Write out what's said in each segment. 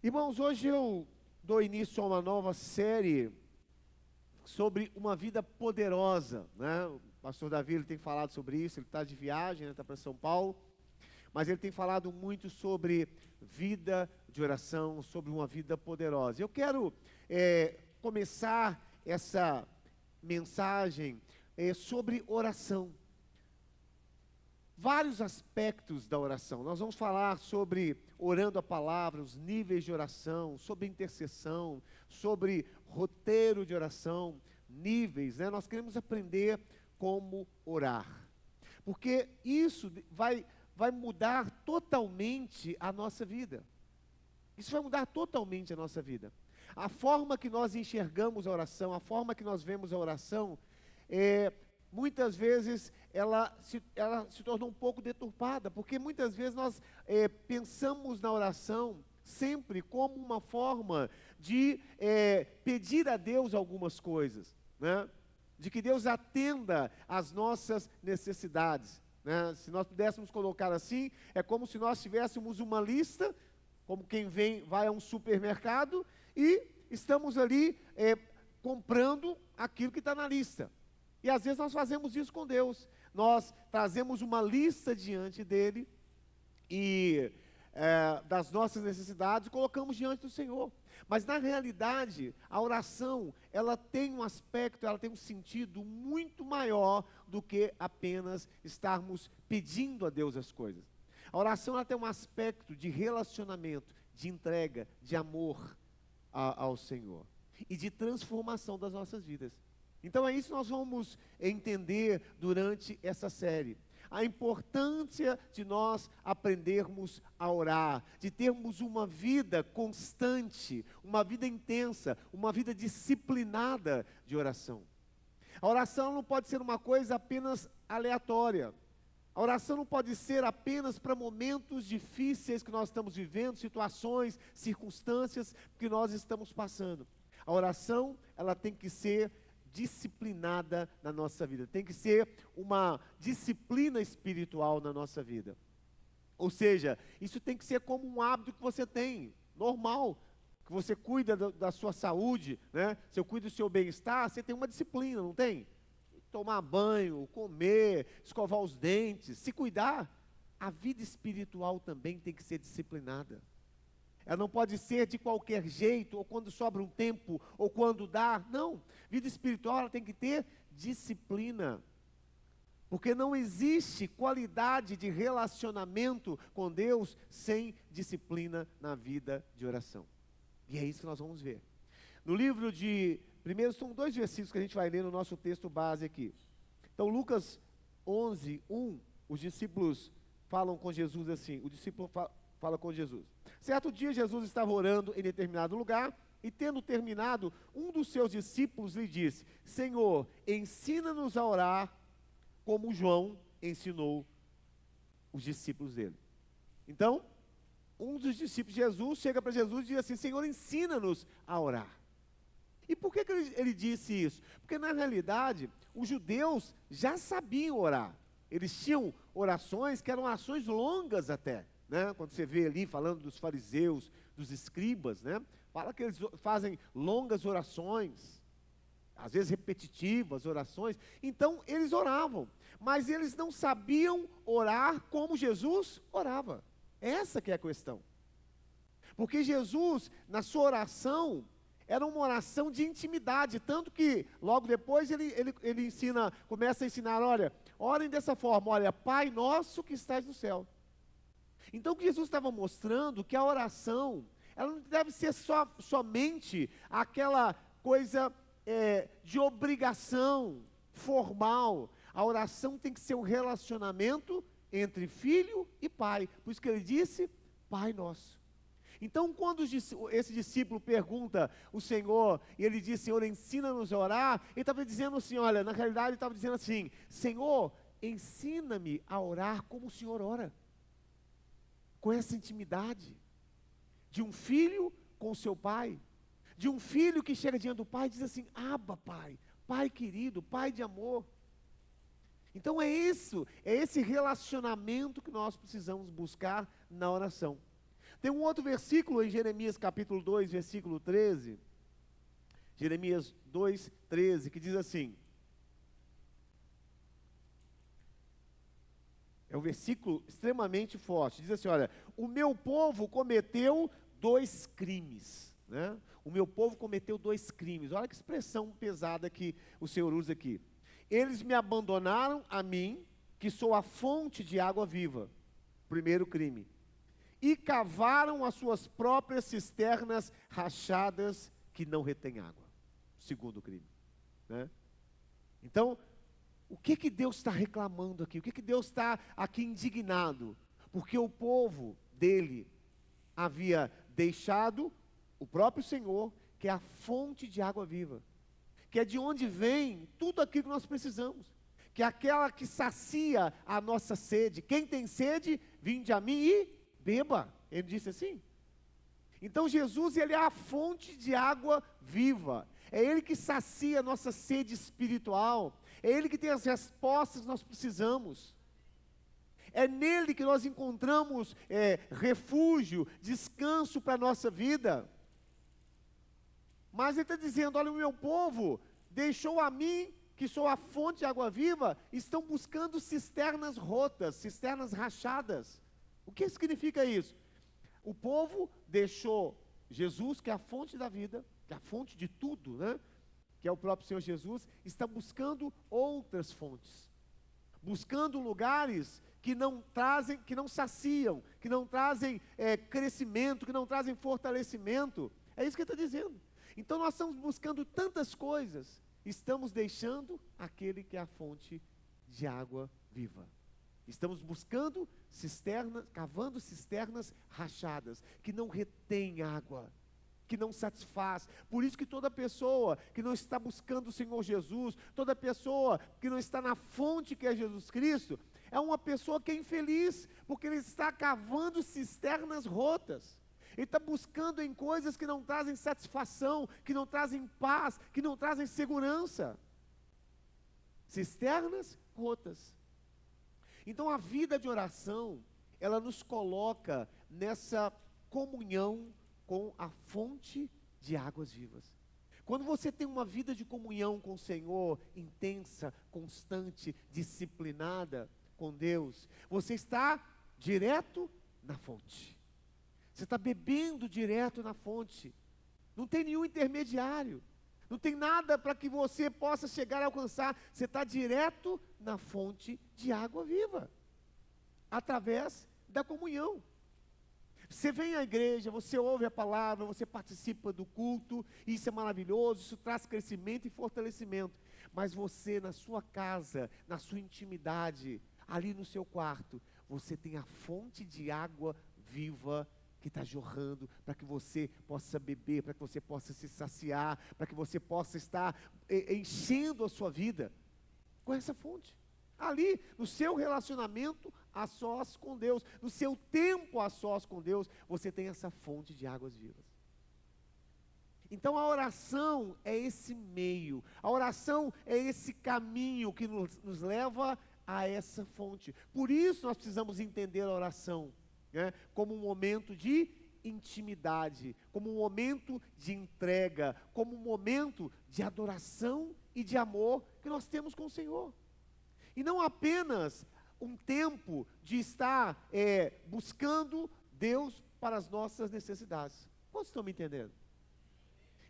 Irmãos, hoje eu dou início a uma nova série sobre uma vida poderosa, né? O pastor Davi ele tem falado sobre isso, ele está de viagem, está para São Paulo, mas ele tem falado muito sobre vida de oração, sobre uma vida poderosa. Eu quero começar essa mensagem sobre oração. Vários aspectos da oração. Nós vamos falar sobre orando a palavra, os níveis de oração, sobre intercessão, sobre roteiro de oração, níveis, né? Nós queremos aprender como orar. Porque isso vai mudar totalmente a nossa vida. Isso vai mudar totalmente a nossa vida. A forma que nós enxergamos a oração, a forma que nós vemos a oração, muitas vezes ela se tornou um pouco deturpada, porque muitas vezes nós pensamos na oração sempre como uma forma de pedir a Deus algumas coisas, né? De que Deus atenda às nossas necessidades, né? Se nós pudéssemos colocar assim, é como se nós tivéssemos uma lista, como quem vai a um supermercado e estamos ali comprando aquilo que está na lista. E às vezes nós fazemos isso com Deus. Nós trazemos uma lista diante dele e das nossas necessidades e colocamos diante do Senhor. Mas na realidade, a oração, ela tem um aspecto, ela tem um sentido muito maior do que apenas estarmos pedindo a Deus as coisas. A oração, ela tem um aspecto de relacionamento, de entrega, de amor ao Senhor e de transformação das nossas vidas. Então é isso que nós vamos entender durante essa série. A importância de nós aprendermos a orar, de termos uma vida constante, uma vida intensa, uma vida disciplinada de oração. A oração não pode ser uma coisa apenas aleatória. A oração não pode ser apenas para momentos difíceis que nós estamos vivendo, situações, circunstâncias que nós estamos passando. A oração, ela tem que ser disciplinada na nossa vida, tem que ser uma disciplina espiritual na nossa vida. Ou seja, isso tem que ser como um hábito que você tem, normal, que você cuida da sua saúde, né? Você cuida do seu bem-estar, você tem uma disciplina, não tem? Tomar banho, comer, escovar os dentes, se cuidar. A vida espiritual também tem que ser disciplinada. Ela não pode ser de qualquer jeito, ou quando sobra um tempo, ou quando dá. Não, vida espiritual ela tem que ter disciplina. Porque não existe qualidade de relacionamento com Deus sem disciplina na vida de oração. E é isso que nós vamos ver. No livro primeiro são 2 versículos que a gente vai ler no nosso texto base aqui. Então Lucas 11, 1, os discípulos falam com Jesus assim, o discípulo fala com Jesus. Certo dia Jesus estava orando em determinado lugar, e tendo terminado, um dos seus discípulos lhe disse: Senhor, ensina-nos a orar, como João ensinou os discípulos dele. Então, um dos discípulos de Jesus chega para Jesus e diz assim: Senhor, ensina-nos a orar. E por que ele disse isso? Porque na realidade, os judeus já sabiam orar. Eles tinham orações que eram orações longas até. Né? Quando você vê ali falando dos fariseus, dos escribas, né? Fala que eles fazem longas orações, às vezes repetitivas orações. Então eles oravam, mas eles não sabiam orar como Jesus orava. Essa que é a questão. Porque Jesus, na sua oração, era uma oração de intimidade, tanto que logo depois ele começa a ensinar, olha, orem dessa forma, olha, Pai nosso que estás no céu. Então o que Jesus estava mostrando, que a oração, ela não deve ser somente aquela coisa de obrigação formal. A oração tem que ser um relacionamento entre filho e pai. Por isso que ele disse, Pai nosso. Então quando esse discípulo pergunta o Senhor, e ele diz, Senhor, ensina-nos a orar, ele estava dizendo assim, olha, na realidade ele estava dizendo assim, Senhor, ensina-me a orar como o Senhor ora. Com essa intimidade, de um filho com o seu pai, de um filho que chega diante do pai e diz assim, Abba, Pai, Pai querido, Pai de amor. Então é esse relacionamento que nós precisamos buscar na oração. Tem um outro versículo em Jeremias capítulo 2, versículo 13. Jeremias 2, 13, que diz assim. É um versículo extremamente forte. Diz assim, olha, o meu povo cometeu 2 crimes, né? O meu povo cometeu 2 crimes. Olha que expressão pesada que o Senhor usa aqui. Eles me abandonaram a mim, que sou a fonte de água viva. Primeiro crime. E cavaram as suas próprias cisternas rachadas que não retêm água. Segundo crime, né? Então, o que Deus está reclamando aqui? O que Deus está aqui indignado? Porque o povo dele havia deixado o próprio Senhor, que é a fonte de água viva, que é de onde vem tudo aquilo que nós precisamos, que é aquela que sacia a nossa sede. Quem tem sede, vinde a mim e beba. Ele disse assim. Então Jesus, ele é a fonte de água viva. É Ele que sacia a nossa sede espiritual. É Ele que tem as respostas que nós precisamos. É nele que nós encontramos refúgio, descanso para a nossa vida. Mas Ele está dizendo, olha, o meu povo deixou a mim, que sou a fonte de água viva, estão buscando cisternas rotas, cisternas rachadas. O que significa isso? O povo deixou Jesus, que é a fonte da vida, que é a fonte de tudo, né? Que é o próprio Senhor Jesus, está buscando outras fontes, buscando lugares que não trazem, que não saciam, que não trazem crescimento, que não trazem fortalecimento. É isso que ele está dizendo. Então nós estamos buscando tantas coisas, estamos deixando aquele que é a fonte de água viva. Estamos buscando cisternas, cavando cisternas rachadas, que não retêm água, que não satisfaz. Por isso que toda pessoa que não está buscando o Senhor Jesus, toda pessoa que não está na fonte que é Jesus Cristo, é uma pessoa que é infeliz, porque ele está cavando cisternas rotas. Ele está buscando em coisas que não trazem satisfação, que não trazem paz, que não trazem segurança. Cisternas rotas. Então a vida de oração, ela nos coloca nessa comunhão com a fonte de águas vivas. Quando você tem uma vida de comunhão com o Senhor, intensa, constante, disciplinada com Deus, você está direto na fonte. Você está bebendo direto na fonte. Não tem nenhum intermediário. Não tem nada para que você possa chegar a alcançar. Você está direto na fonte de água viva, através da comunhão. Você vem à igreja, você ouve a palavra, você participa do culto, isso é maravilhoso, isso traz crescimento e fortalecimento. Mas você, na sua casa, na sua intimidade, ali no seu quarto, você tem a fonte de água viva que está jorrando, para que você possa beber, para que você possa se saciar, para que você possa estar enchendo a sua vida com essa fonte. Ali, no seu relacionamento a sós com Deus, no seu tempo a sós com Deus, você tem essa fonte de águas vivas. Então a oração é esse meio, a oração é esse caminho que nos leva a essa fonte. Por isso nós precisamos entender a oração, né, como um momento de intimidade, como um momento de entrega, como um momento de adoração e de amor que nós temos com o Senhor. E não apenas um tempo de estar buscando Deus para as nossas necessidades. Quantos estão me entendendo?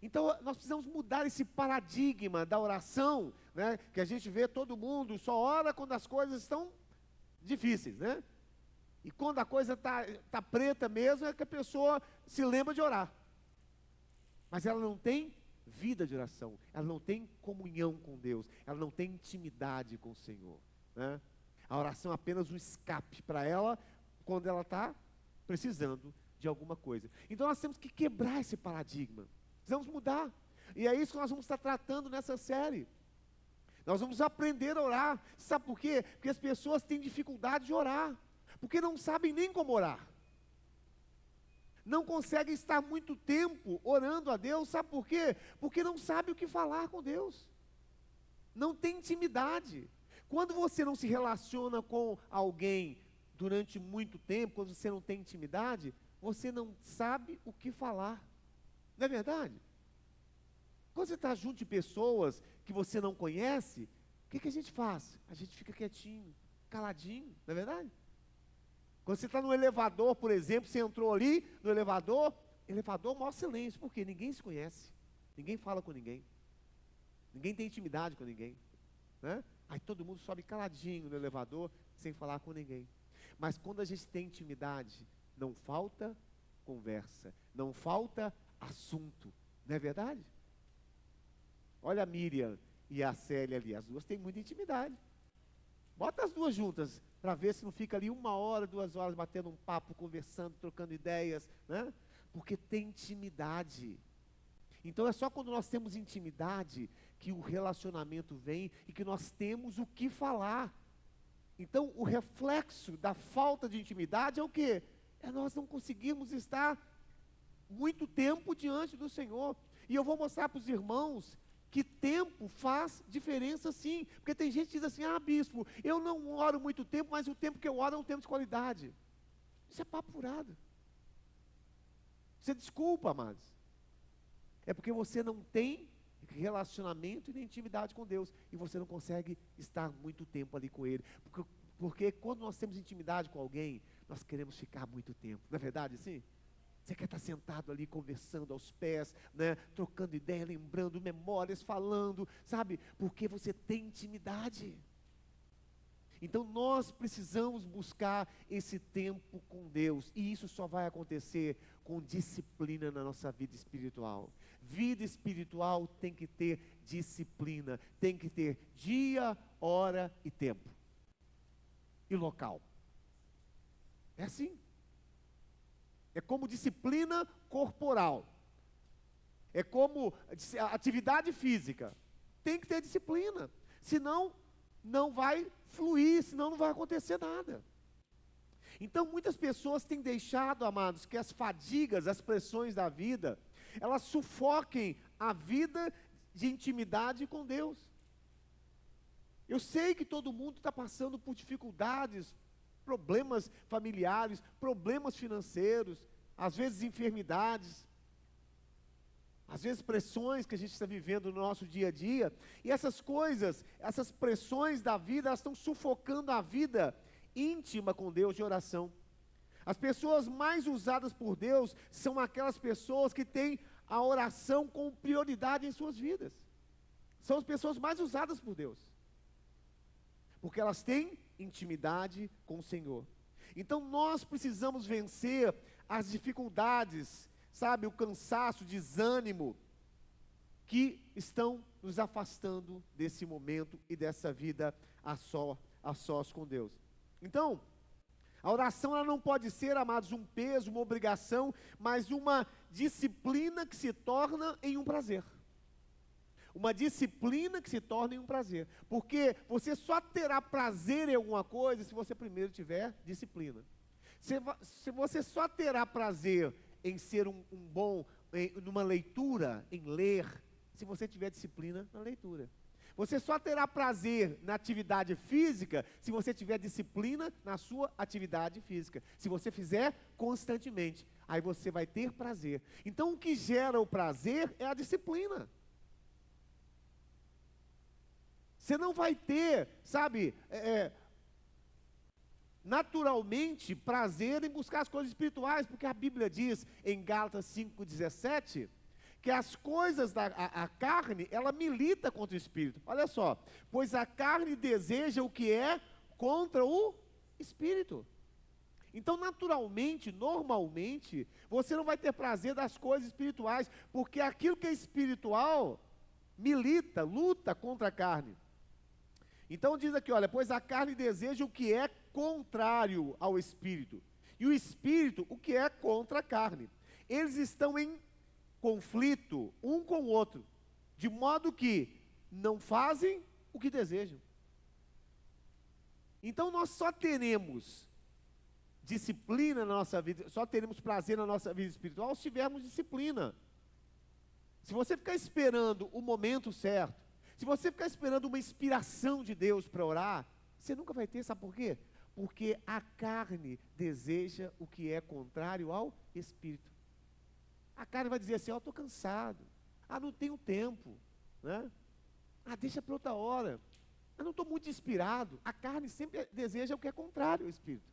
Então nós precisamos mudar esse paradigma da oração, né, que a gente vê todo mundo só ora quando as coisas estão difíceis, né? E quando a coisa tá preta mesmo, é que a pessoa se lembra de orar. Mas ela não tem vida de oração, ela não tem comunhão com Deus, ela não tem intimidade com o Senhor, né? A oração é apenas um escape para ela, quando ela está precisando de alguma coisa. Então nós temos que quebrar esse paradigma, precisamos mudar. E é isso que nós vamos estar tratando nessa série. Nós vamos aprender a orar. Sabe por quê? Porque as pessoas têm dificuldade de orar, porque não sabem nem como orar. Não conseguem estar muito tempo orando a Deus, sabe por quê? Porque não sabe o que falar com Deus. Não tem intimidade. Quando você não se relaciona com alguém durante muito tempo, quando você não tem intimidade, você não sabe o que falar. Não é verdade? Quando você está junto de pessoas que você não conhece, o que a gente faz? A gente fica quietinho, caladinho, não é verdade? Quando você está no elevador, por exemplo, você entrou ali no elevador, maior silêncio, porque ninguém se conhece, ninguém fala com ninguém, ninguém tem intimidade com ninguém, né? Aí todo mundo sobe caladinho no elevador, sem falar com ninguém. Mas quando a gente tem intimidade, não falta conversa, não falta assunto, não é verdade? Olha a Miriam e a Célia ali, as duas têm muita intimidade. Bota as duas juntas, para ver se não fica ali 1 hora, 2 horas, batendo um papo, conversando, trocando ideias, né? Porque tem intimidade. Então é só quando nós temos intimidade que o relacionamento vem e que nós temos o que falar. Então o reflexo da falta de intimidade é o quê? É nós não conseguirmos estar muito tempo diante do Senhor. E eu vou mostrar para os irmãos que tempo faz diferença sim. Porque tem gente que diz assim, bispo, eu não oro muito tempo, mas o tempo que eu oro é um tempo de qualidade. Isso é papo furado. Você desculpa, amados. É porque você não tem relacionamento e nem intimidade com Deus. E você não consegue estar muito tempo ali com Ele. Porque quando nós temos intimidade com alguém, nós queremos ficar muito tempo. Não é verdade assim? Você quer estar sentado ali conversando aos pés, né? Trocando ideia, lembrando memórias, falando, sabe? Porque você tem intimidade. Então nós precisamos buscar esse tempo com Deus. E isso só vai acontecer com disciplina na nossa vida espiritual. Vida espiritual tem que ter disciplina. Tem que ter dia, hora e tempo. E local. É assim. É como disciplina corporal. É como atividade física. Tem que ter disciplina. Senão não vai fluir, senão não vai acontecer nada. Então muitas pessoas têm deixado, amados, que as fadigas, as pressões da vida, elas sufoquem a vida de intimidade com Deus. Eu sei que todo mundo está passando por dificuldades, problemas familiares, problemas financeiros, às vezes enfermidades, às vezes pressões que a gente está vivendo no nosso dia a dia, e essas coisas, essas pressões da vida, elas estão sufocando a vida íntima com Deus de oração. As pessoas mais usadas por Deus são aquelas pessoas que têm a oração como prioridade em suas vidas. São as pessoas mais usadas por Deus, porque elas têm intimidade com o Senhor. Então nós precisamos vencer as dificuldades, sabe, o cansaço, o desânimo, que estão nos afastando desse momento e dessa vida a sós com Deus. Então, a oração ela não pode ser, amados, um peso, uma obrigação, mas uma disciplina que se torna em um prazer. Uma disciplina que se torna em um prazer. Porque você só terá prazer em alguma coisa se você primeiro tiver disciplina. Se você só terá prazer em ser numa leitura, em ler, se você tiver disciplina na leitura. Você só terá prazer na atividade física se você tiver disciplina na sua atividade física. Se você fizer constantemente, aí você vai ter prazer. Então o que gera o prazer é a disciplina. Você não vai ter, sabe, naturalmente prazer em buscar as coisas espirituais, porque a Bíblia diz em Gálatas 5,17, que as coisas a carne, ela milita contra o Espírito. Olha só, pois a carne deseja o que é contra o Espírito. Então, naturalmente, normalmente, você não vai ter prazer das coisas espirituais, porque aquilo que é espiritual milita, luta contra a carne. Então diz aqui, olha, pois a carne deseja o que é contrário ao Espírito, e o Espírito o que é contra a carne. Eles estão em conflito um com o outro, de modo que não fazem o que desejam. Então nós só teremos disciplina na nossa vida, só teremos prazer na nossa vida espiritual se tivermos disciplina. Se você ficar esperando o momento certo, se você ficar esperando uma inspiração de Deus para orar, você nunca vai ter, sabe por quê? Porque a carne deseja o que é contrário ao espírito. A carne vai dizer assim, estou cansado, não tenho tempo, né? Deixa para outra hora, eu não estou muito inspirado. A carne sempre deseja o que é contrário ao espírito.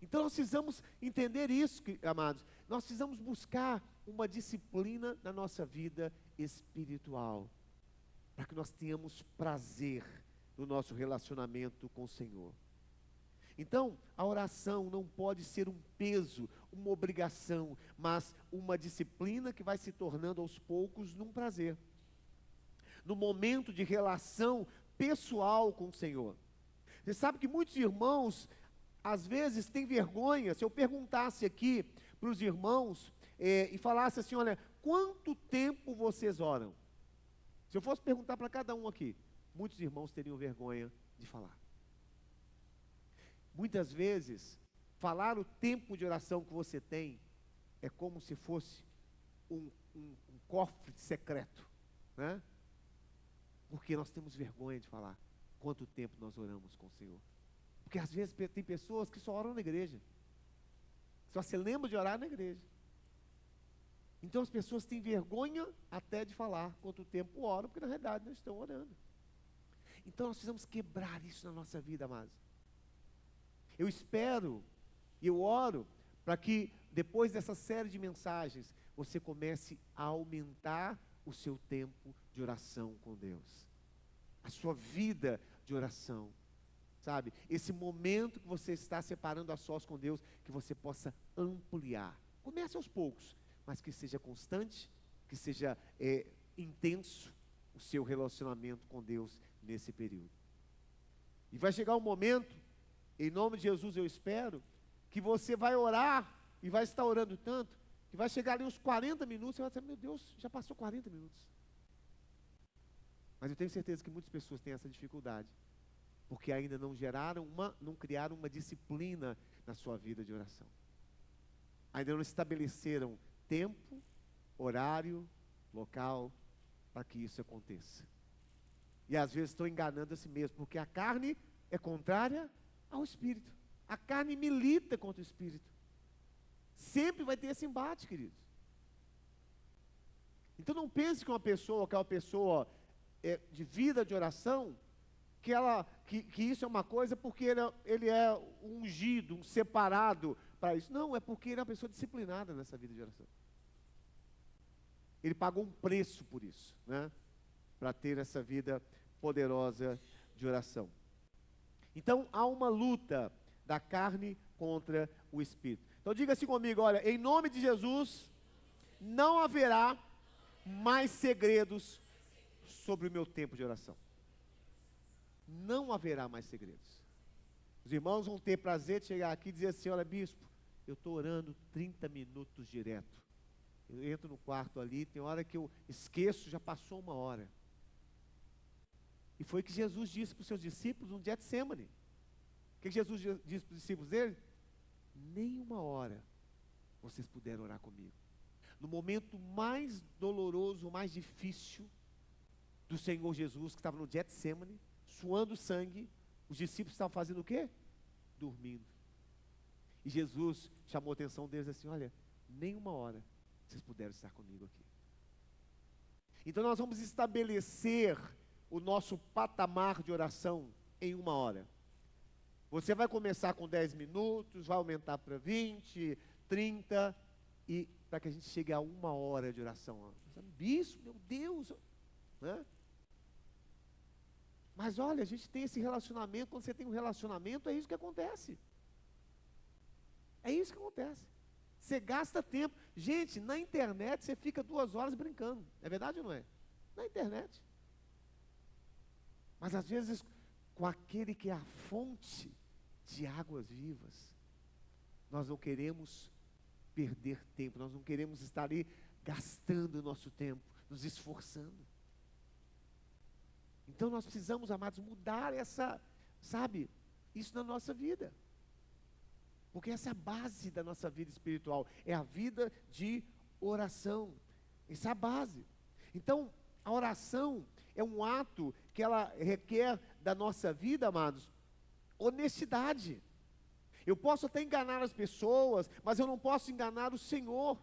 Então nós precisamos entender isso, amados. Nós precisamos buscar uma disciplina na nossa vida espiritual, para que nós tenhamos prazer no nosso relacionamento com o Senhor. Então, a oração não pode ser um peso, uma obrigação, mas uma disciplina que vai se tornando aos poucos num prazer. No momento de relação pessoal com o Senhor. Você sabe que muitos irmãos, às vezes, têm vergonha. Se eu perguntasse aqui para os irmãos e falasse assim, olha, quanto tempo vocês oram? Se eu fosse perguntar para cada um aqui, muitos irmãos teriam vergonha de falar. Muitas vezes, falar o tempo de oração que você tem é como se fosse um cofre secreto, né? Porque nós temos vergonha de falar quanto tempo nós oramos com o Senhor. Porque às vezes tem pessoas que só oram na igreja, só se lembram de orar na igreja. Então as pessoas têm vergonha até de falar quanto tempo oram, porque na realidade não estão orando. Então nós precisamos quebrar isso na nossa vida, amados. Eu espero e eu oro para que depois dessa série de mensagens você comece a aumentar o seu tempo de oração com Deus, a sua vida de oração, sabe? Esse momento que você está separando a sós com Deus, que você possa ampliar. Comece aos poucos, mas que seja constante, que seja intenso o seu relacionamento com Deus nesse período. E vai chegar um momento, em nome de Jesus eu espero, que você vai orar e vai estar orando tanto, que vai chegar ali uns 40 minutos, e vai dizer, meu Deus, já passou 40 minutos. Mas eu tenho certeza que muitas pessoas têm essa dificuldade, porque ainda não criaram uma disciplina na sua vida de oração. Ainda não estabeleceram tempo, horário, local, para que isso aconteça. E às vezes estão enganando a si mesmo, porque a carne é contrária ao espírito. A carne milita contra o espírito. Sempre vai ter esse embate, queridos. Então não pense que uma pessoa de vida de oração, que isso é uma coisa porque ele é ungido, um separado para isso. Não, é porque ele é uma pessoa disciplinada nessa vida de oração. Ele pagou um preço por isso, né? Para ter essa vida poderosa de oração. Então, há uma luta da carne contra o espírito. Então, diga assim comigo, olha, em nome de Jesus, não haverá mais segredos sobre o meu tempo de oração. Não haverá mais segredos. Os irmãos vão ter prazer de chegar aqui e dizer assim, olha, bispo, eu estou orando 30 minutos direto. Eu entro no quarto ali, tem hora que eu esqueço, já passou 1 hora. E foi o que Jesus disse para os seus discípulos no Getsêmani. O que Jesus disse para os discípulos dele? Nem 1 hora vocês puderam orar comigo. No momento mais doloroso, mais difícil do Senhor Jesus, que estava no Getsêmani, suando sangue, os discípulos estavam fazendo o quê? Dormindo. E Jesus chamou a atenção deles assim, olha, nem 1 hora vocês puderam estar comigo aqui. Então nós vamos estabelecer o nosso patamar de oração em 1 hora. Você vai começar com 10 minutos, vai aumentar para 20, 30, e para que a gente chegue a 1 hora de oração. Bispo, meu Deus, né? Mas olha, a gente tem esse relacionamento, quando você tem um relacionamento, é isso que acontece. É isso que acontece. Você gasta tempo. Gente, na internet você fica 2 horas brincando. É verdade ou não é? Na internet. Mas às vezes, com aquele que é a fonte de águas vivas, nós não queremos perder tempo, nós não queremos estar ali gastando o nosso tempo, nos esforçando. Então nós precisamos, amados, mudar isso na nossa vida. Porque essa é a base da nossa vida espiritual, é a vida de oração. Essa é a base. Então, a oração é um ato que ela requer da nossa vida, amados, honestidade. Eu posso até enganar as pessoas, mas eu não posso enganar o Senhor.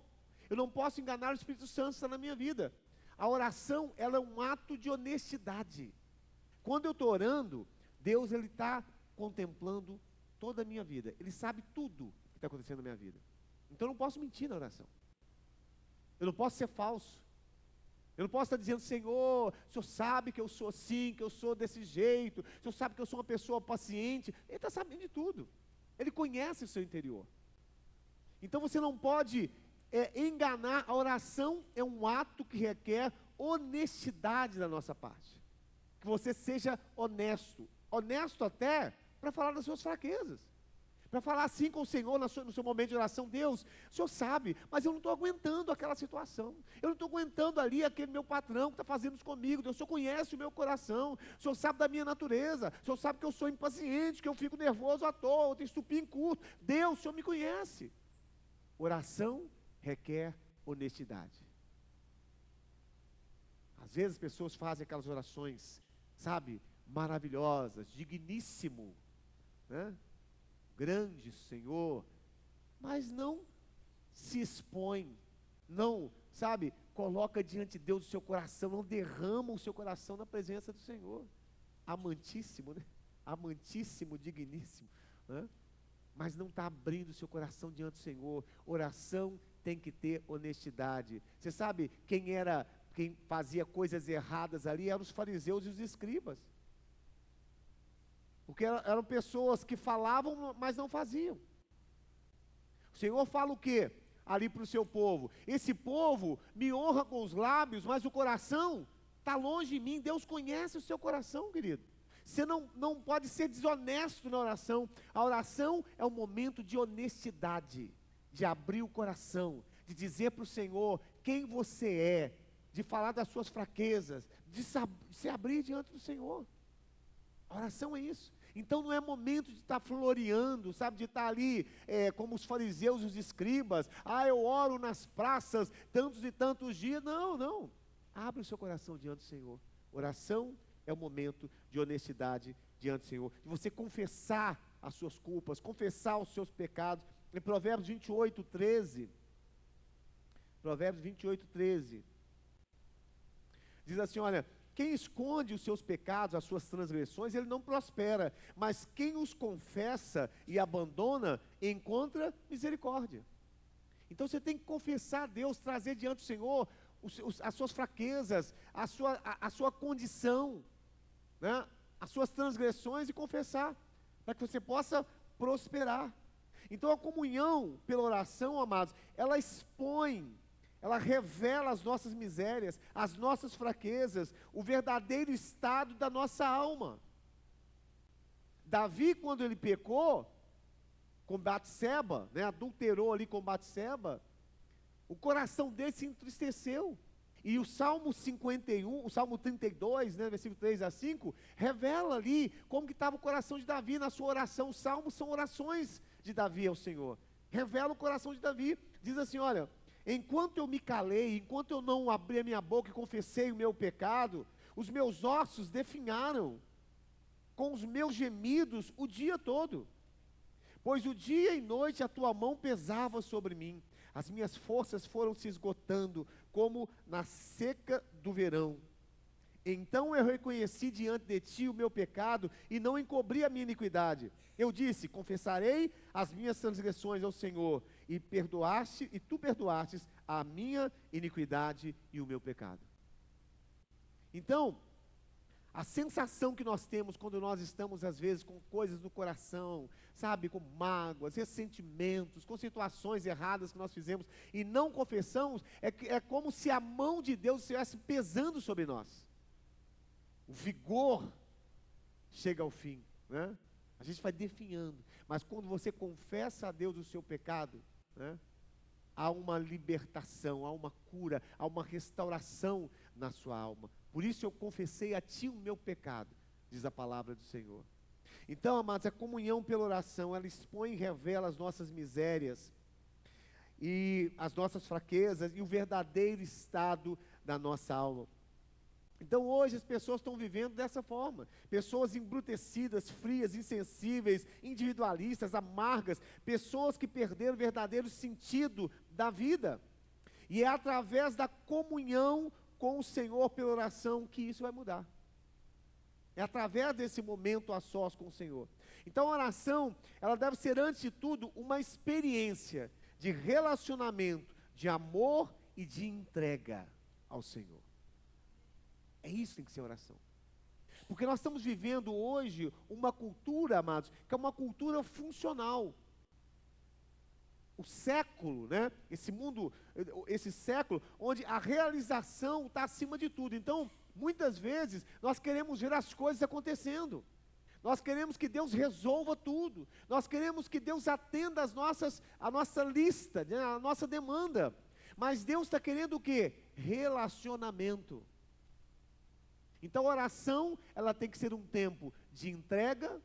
Eu não posso enganar o Espírito Santo que está na minha vida. A oração, ela é um ato de honestidade. Quando eu estou orando, Deus, Ele está contemplando toda a minha vida. Ele sabe tudo que está acontecendo na minha vida. Então eu não posso mentir na oração. Eu não posso ser falso. Eu não posso estar dizendo, Senhor, o Senhor sabe que eu sou assim, que eu sou desse jeito, o Senhor sabe que eu sou uma pessoa paciente. Ele está sabendo de tudo. Ele conhece o seu interior. Então você não pode enganar. A oração é um ato que requer honestidade da nossa parte. Que você seja honesto. Honesto até para falar das suas fraquezas. Para falar assim com o Senhor no seu momento de oração. Deus, o Senhor sabe, mas eu não estou aguentando aquela situação. Eu não estou aguentando ali aquele meu patrão que está fazendo isso comigo. Deus, o Senhor conhece o meu coração. O Senhor sabe da minha natureza. O Senhor sabe que eu sou impaciente, que eu fico nervoso à toa, eu tenho estupim curto. Deus, o Senhor me conhece. Oração requer honestidade. Às vezes as pessoas fazem aquelas orações, sabe, maravilhosas, digníssimo, né? Grande Senhor, mas não se expõe, não, sabe, coloca diante de Deus o seu coração, não derrama o seu coração na presença do Senhor. Amantíssimo, né? Amantíssimo, digníssimo, né? Mas não está abrindo o seu coração diante do Senhor. Oração tem que ter honestidade. Você sabe quem fazia coisas erradas ali eram os fariseus e os escribas. Porque eram pessoas que falavam, mas não faziam. O Senhor fala o quê? Ali para o seu povo. Esse povo me honra com os lábios, mas o coração está longe de mim. Deus conhece o seu coração, querido. Você não pode ser desonesto na oração. A oração é um momento de honestidade, de abrir o coração, de dizer para o Senhor quem você é, de falar das suas fraquezas, de se abrir diante do Senhor. A oração é isso. Então não é momento de estar floreando, sabe, de estar ali como os fariseus e os escribas. Eu oro nas praças tantos e tantos dias. Não. Abre o seu coração diante do Senhor. Oração é o momento de honestidade diante do Senhor. De você confessar as suas culpas, confessar os seus pecados. Em Provérbios 28, 13. Provérbios 28, 13. Diz assim, olha, quem esconde os seus pecados, as suas transgressões, ele não prospera, mas quem os confessa e abandona, encontra misericórdia. Então você tem que confessar a Deus, trazer diante do Senhor as suas fraquezas, a sua condição, né? As suas transgressões e confessar, para que você possa prosperar. Então a comunhão pela oração, amados, ela expõe, ela revela as nossas misérias, as nossas fraquezas, o verdadeiro estado da nossa alma. Davi, quando ele pecou com Batseba, né, adulterou ali com Batseba, o coração dele se entristeceu. E o Salmo 51, o Salmo 32, né, versículo 3 a 5, revela ali como que estava o coração de Davi na sua oração. Os salmos são orações de Davi ao Senhor. Revela o coração de Davi. Diz assim, olha, enquanto eu me calei, enquanto eu não abri a minha boca e confessei o meu pecado, os meus ossos definharam com os meus gemidos o dia todo. Pois o dia e noite a tua mão pesava sobre mim. As minhas forças foram se esgotando, como na seca do verão. Então eu reconheci diante de ti o meu pecado e não encobri a minha iniquidade. Eu disse, confessarei as minhas transgressões ao Senhor, e tu perdoastes a minha iniquidade e o meu pecado. Então, a sensação que nós temos quando nós estamos, às vezes, com coisas no coração, sabe, com mágoas, ressentimentos, com situações erradas que nós fizemos e não confessamos, é como se a mão de Deus estivesse pesando sobre nós. O vigor chega ao fim, né? A gente vai definhando, mas quando você confessa a Deus o seu pecado, né, há uma libertação, há uma cura, há uma restauração na sua alma. Por isso eu confessei a ti o meu pecado, diz a palavra do Senhor. Então, amados, a comunhão pela oração, ela expõe e revela as nossas misérias, e as nossas fraquezas, e o verdadeiro estado da nossa alma. Então hoje as pessoas estão vivendo dessa forma, pessoas embrutecidas, frias, insensíveis, individualistas, amargas, pessoas que perderam o verdadeiro sentido da vida. E é através da comunhão com o Senhor pela oração que isso vai mudar. É através desse momento a sós com o Senhor. Então a oração, ela deve ser antes de tudo uma experiência de relacionamento, de amor e de entrega ao Senhor. É isso que tem que ser oração. Porque nós estamos vivendo hoje uma cultura, amados, que é uma cultura funcional. O século, né? Esse mundo, esse século, onde a realização está acima de tudo. Então, muitas vezes, nós queremos ver as coisas acontecendo. Nós queremos que Deus resolva tudo. Nós queremos que Deus atenda a nossa lista, né? A nossa demanda. Mas Deus está querendo o quê? Relacionamento. Então a oração, ela tem que ser um tempo de entrega,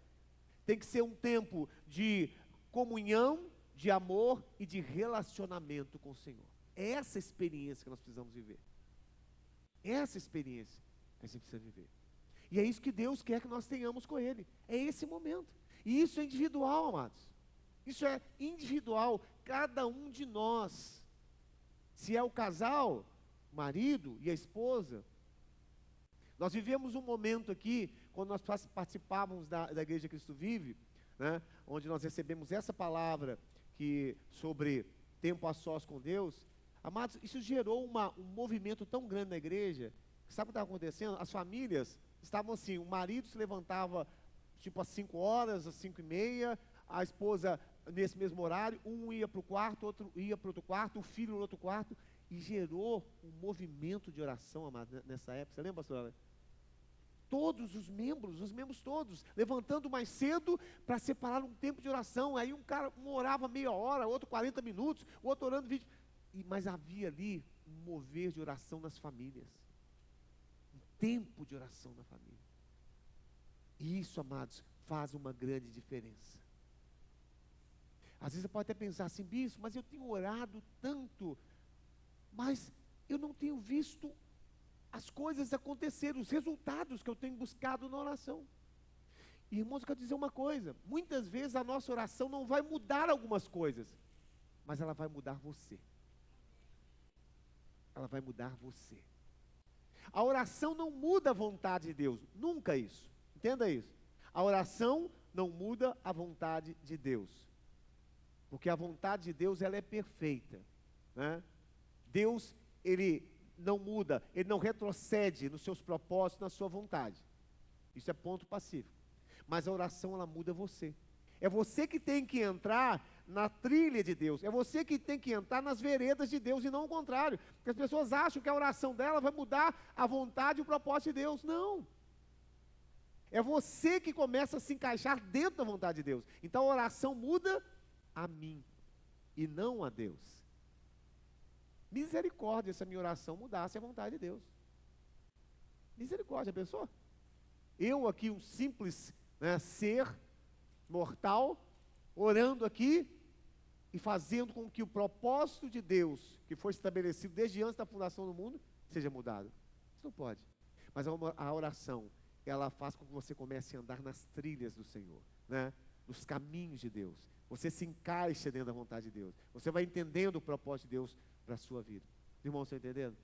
tem que ser um tempo de comunhão, de amor e de relacionamento com o Senhor. É essa experiência que nós precisamos viver. É essa experiência que a gente precisa viver. E é isso que Deus quer que nós tenhamos com Ele. É esse momento. E isso é individual, amados. Isso é individual, cada um de nós. Se é o casal, o marido e a esposa. Nós vivemos um momento aqui, quando nós participávamos da Igreja Cristo Vive, né, onde nós recebemos essa palavra sobre tempo a sós com Deus. Amados, isso gerou um movimento tão grande na igreja. Sabe o que estava acontecendo? As famílias estavam assim, o marido se levantava tipo às 5 horas, às 5:30, a esposa nesse mesmo horário, um ia para o quarto, outro ia para outro quarto, o filho no outro quarto, e gerou um movimento de oração, amado, nessa época. Você lembra, pastora? Todos os membros todos, levantando mais cedo para separar um tempo de oração. Aí um orava meia hora, outro 40 minutos, o outro orando 20. Mas havia ali um mover de oração nas famílias. Um tempo de oração na família. E isso, amados, faz uma grande diferença. Às vezes você pode até pensar assim, bispo, mas eu tenho orado tanto, mas eu não tenho visto as coisas acontecerem, os resultados que eu tenho buscado na oração. E, irmãos, eu quero dizer uma coisa, muitas vezes a nossa oração não vai mudar algumas coisas, mas ela vai mudar você. Ela vai mudar você. A oração não muda a vontade de Deus, nunca isso, entenda isso. A oração não muda a vontade de Deus, porque a vontade de Deus, ela é perfeita, né? Deus, Ele não muda, Ele não retrocede nos seus propósitos, na sua vontade. Isso é ponto pacífico. Mas a oração, ela muda você. É você que tem que entrar na trilha de Deus. É você que tem que entrar nas veredas de Deus e não o contrário. Porque as pessoas acham que a oração dela vai mudar a vontade e o propósito de Deus. Não. É você que começa a se encaixar dentro da vontade de Deus. Então a oração muda a mim e não a Deus. Misericórdia se a minha oração mudasse a vontade de Deus. Misericórdia, pensou? Eu aqui, um simples, né, ser mortal, orando aqui e fazendo com que o propósito de Deus, que foi estabelecido desde antes da fundação do mundo, seja mudado. Isso não pode. Mas a oração, ela faz com que você comece a andar nas trilhas do Senhor, né? Nos caminhos de Deus. Você se encaixa dentro da vontade de Deus. Você vai entendendo o propósito de Deus para a sua vida. Irmãos, estão entendendo?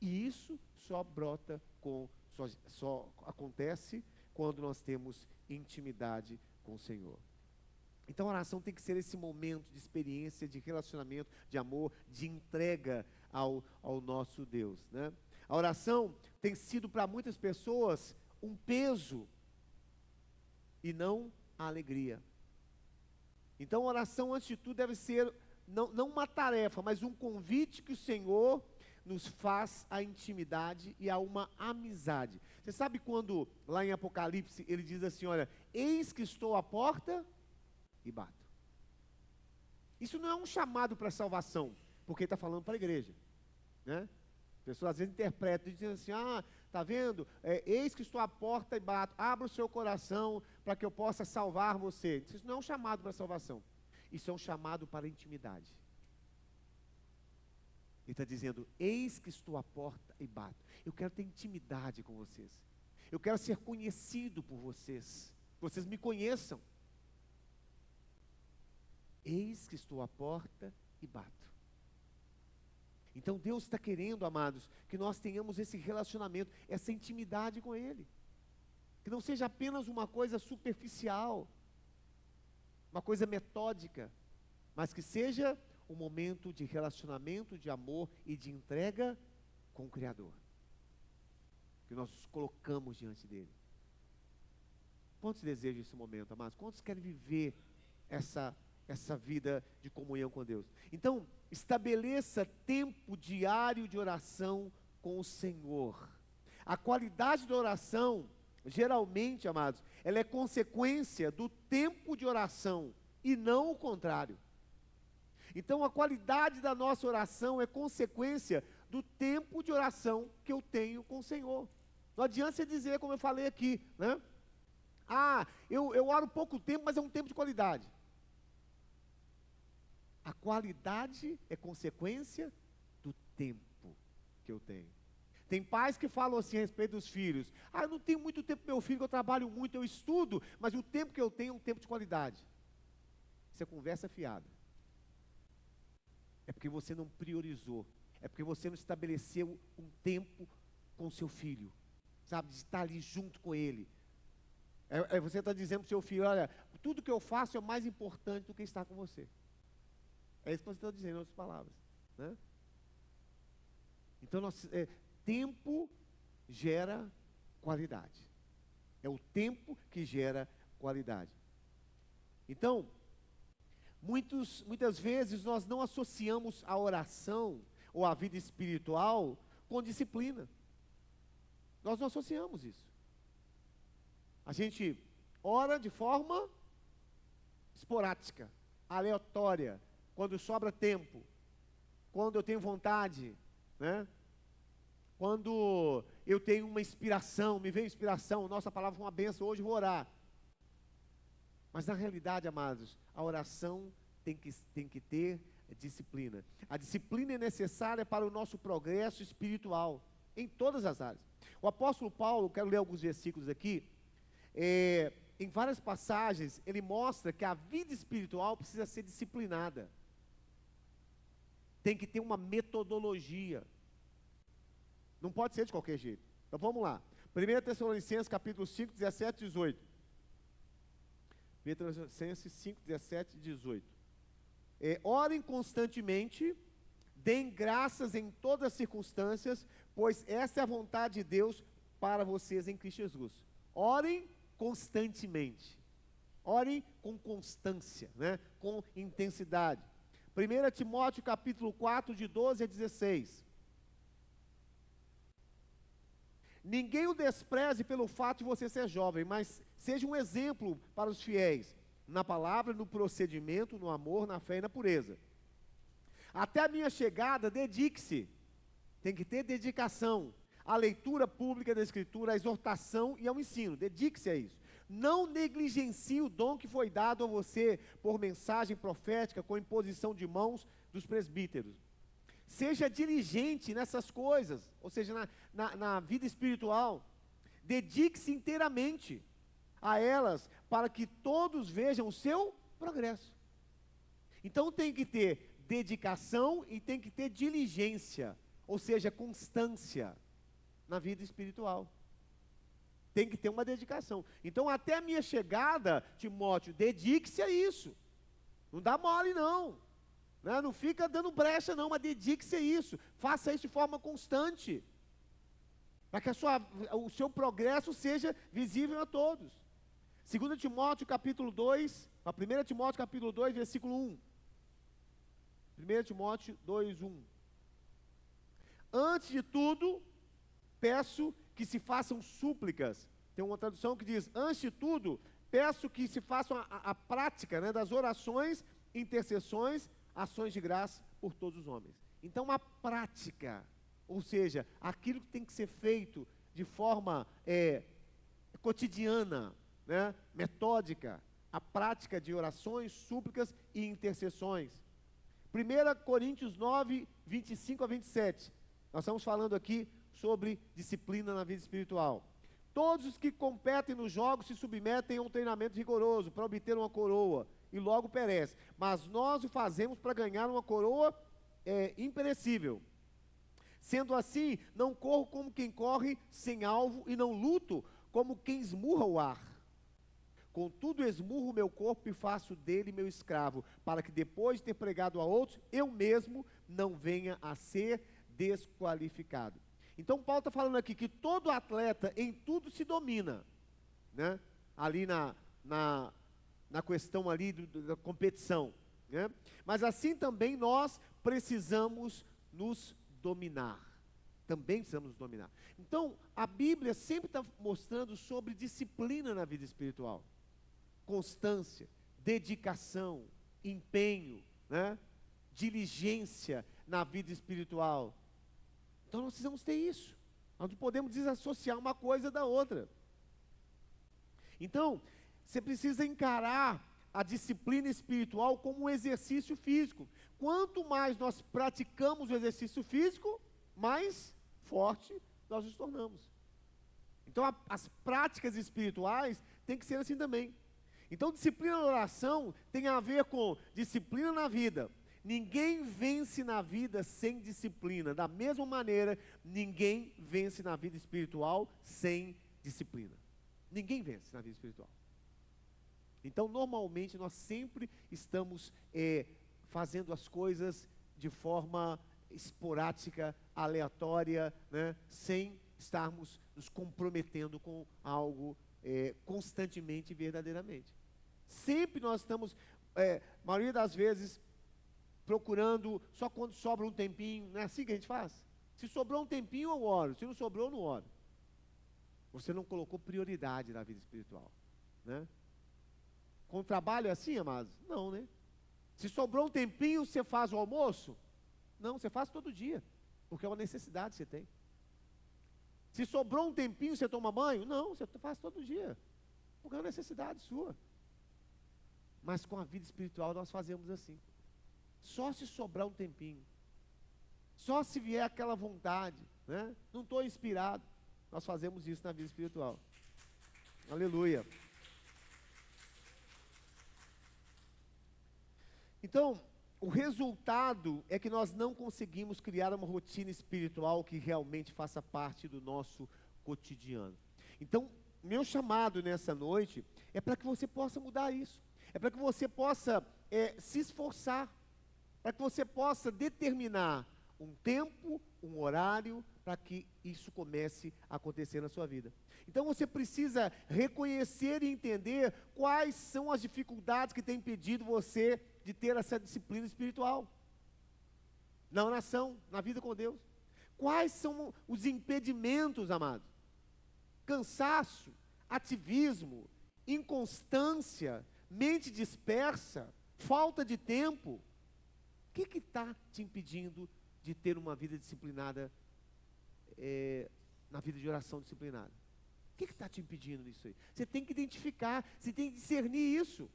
E isso só brota só acontece quando nós temos intimidade com o Senhor. Então a oração tem que ser esse momento de experiência, de relacionamento, de amor, de entrega ao nosso Deus, né? A oração tem sido para muitas pessoas um peso e não a alegria. Então a oração, antes de tudo, deve ser não uma tarefa, mas um convite que o Senhor nos faz à intimidade e a uma amizade. Você sabe quando, lá em Apocalipse, ele diz assim, olha, eis que estou à porta e bato. Isso não é um chamado para salvação, porque ele está falando para a igreja, né? As pessoas às vezes interpretam e dizem assim, está vendo, eis que estou à porta e bato, abra o seu coração para que eu possa salvar você. Isso não é um chamado para salvação, isso é um chamado para a intimidade. Ele está dizendo: eis que estou à porta e bato. Eu quero ter intimidade com vocês. Eu quero ser conhecido por vocês. Vocês me conheçam. Eis que estou à porta e bato. Então Deus está querendo, amados, que nós tenhamos esse relacionamento, essa intimidade com Ele. Que não seja apenas uma coisa superficial, uma coisa metódica, mas que seja um momento de relacionamento, de amor e de entrega com o Criador. Que nós nos colocamos diante dEle. Quantos desejam esse momento, amados? Quantos querem viver essa vida de comunhão com Deus? Então, estabeleça tempo diário de oração com o Senhor. A qualidade da oração, geralmente, amados, ela é consequência do tempo de oração e não o contrário. Então, a qualidade da nossa oração é consequência do tempo de oração que eu tenho com o Senhor. Não adianta você dizer, como eu falei aqui, né? Eu oro pouco tempo, mas é um tempo de qualidade. A qualidade é consequência do tempo que eu tenho. Tem pais que falam assim a respeito dos filhos: eu não tenho muito tempo para meu filho, eu trabalho muito, eu estudo, mas o tempo que eu tenho é um tempo de qualidade. Isso é conversa fiada. É porque você não priorizou. É porque você não estabeleceu um tempo com o seu filho, sabe, de estar ali junto com ele. Você está dizendo para o seu filho: olha, tudo que eu faço é mais importante do que estar com você. É isso que você está dizendo, em outras palavras, né? Então, tempo gera qualidade. É o tempo que gera qualidade. Então, muitas vezes nós não associamos a oração ou a vida espiritual com disciplina. Nós não associamos isso. A gente ora de forma esporádica, aleatória, quando sobra tempo, quando eu tenho vontade, né? Quando eu tenho uma inspiração, me veio inspiração, nossa palavra foi uma bênção, hoje vou orar. Mas na realidade, amados, a oração tem que ter disciplina. A disciplina é necessária para o nosso progresso espiritual, em todas as áreas. O apóstolo Paulo, quero ler alguns versículos aqui, em várias passagens, ele mostra que a vida espiritual precisa ser disciplinada. Tem que ter uma metodologia. Não pode ser de qualquer jeito. Então vamos lá. 1 Tessalonicenses capítulo 5, 17 e 18. 1 Tessalonicenses 5, 17 e 18. Orem constantemente, deem graças em todas as circunstâncias, pois essa é a vontade de Deus para vocês em Cristo Jesus. Orem constantemente. Orem com constância, né? Com intensidade. 1 Timóteo capítulo 4, de 12 a 16. Ninguém o despreze pelo fato de você ser jovem, mas seja um exemplo para os fiéis, na palavra, no procedimento, no amor, na fé e na pureza. Até a minha chegada, dedique-se, tem que ter dedicação, à leitura pública da Escritura, à exortação e ao ensino, dedique-se a isso. Não negligencie o dom que foi dado a você por mensagem profética com imposição de mãos dos presbíteros. Seja diligente nessas coisas, ou seja, na vida espiritual. Dedique-se inteiramente a elas, para que todos vejam o seu progresso. Então tem que ter dedicação e tem que ter diligência, ou seja, constância na vida espiritual. Tem que ter uma dedicação. Então, até a minha chegada, Timóteo, dedique-se a isso. Não dá mole, não. Não fica dando brecha, não, mas dedique-se a isso. Faça isso de forma constante, para que o seu progresso seja visível a todos. 2 Timóteo capítulo 2, 1 Timóteo capítulo 2, versículo 1. 1 Timóteo 2, 1. Antes de tudo, peço que se façam súplicas. Tem uma tradução que diz: antes de tudo, peço que se façam a prática, né, das orações, intercessões, ações de graça por todos os homens. Então, a prática, ou seja, aquilo que tem que ser feito de forma cotidiana, né, metódica, a prática de orações, súplicas e intercessões. 1 Coríntios 9, 25 a 27. Nós estamos falando aqui sobre disciplina na vida espiritual. Todos os que competem nos jogos se submetem a um treinamento rigoroso para obter uma coroa e logo perecem. Mas nós o fazemos para ganhar uma coroa imperecível. Sendo assim, não corro como quem corre sem alvo e não luto como quem esmurra o ar. Contudo, esmurro o meu corpo e faço dele meu escravo, para que depois de ter pregado a outros, eu mesmo não venha a ser desqualificado. Então, Paulo está falando aqui que todo atleta em tudo se domina, né? Ali na questão ali da competição, né? Mas assim também nós precisamos nos dominar. Também precisamos nos dominar. Então, a Bíblia sempre está mostrando sobre disciplina na vida espiritual. Constância, dedicação, empenho, né? Diligência na vida espiritual. Então nós precisamos ter isso. Nós não podemos desassociar uma coisa da outra. Então, você precisa encarar a disciplina espiritual como um exercício físico. Quanto mais nós praticamos o exercício físico, mais forte nós nos tornamos. Então, as práticas espirituais têm que ser assim também. Então, disciplina na oração tem a ver com disciplina na vida. Ninguém vence na vida sem disciplina. Da mesma maneira, ninguém vence na vida espiritual sem disciplina. Ninguém vence na vida espiritual. Então, normalmente, nós sempre estamos fazendo as coisas de forma esporádica, aleatória, né? Sem estarmos nos comprometendo com algo constantemente e verdadeiramente. Sempre nós estamos, maioria das vezes, procurando só quando sobra um tempinho. Não é assim que a gente faz? Se sobrou um tempinho, eu oro. Se não sobrou, eu não oro. Você não colocou prioridade na vida espiritual, né? Com o trabalho é assim, amados? Não, né? Se sobrou um tempinho, você faz o almoço? Não, você faz todo dia, porque é uma necessidade que você tem. Se sobrou um tempinho, você toma banho? Não, você faz todo dia, porque é uma necessidade sua. Mas com a vida espiritual nós fazemos assim. Só se sobrar um tempinho, só se vier aquela vontade, né? Não estou inspirado. Nós fazemos isso na vida espiritual. Aleluia. Então, o resultado é que nós não conseguimos criar uma rotina espiritual que realmente faça parte do nosso cotidiano. Então, meu chamado nessa noite é para que você possa mudar isso. É para que você possa se esforçar, para que você possa determinar um tempo, um horário, para que isso comece a acontecer na sua vida. Então você precisa reconhecer e entender quais são as dificuldades que têm impedido você de ter essa disciplina espiritual na oração, na vida com Deus. Quais são os impedimentos, amados? Cansaço, ativismo, inconstância, mente dispersa, falta de tempo. O que está te impedindo de ter uma vida disciplinada, na vida de oração disciplinada? O que está te impedindo disso aí? Você tem que identificar, você tem que discernir isso.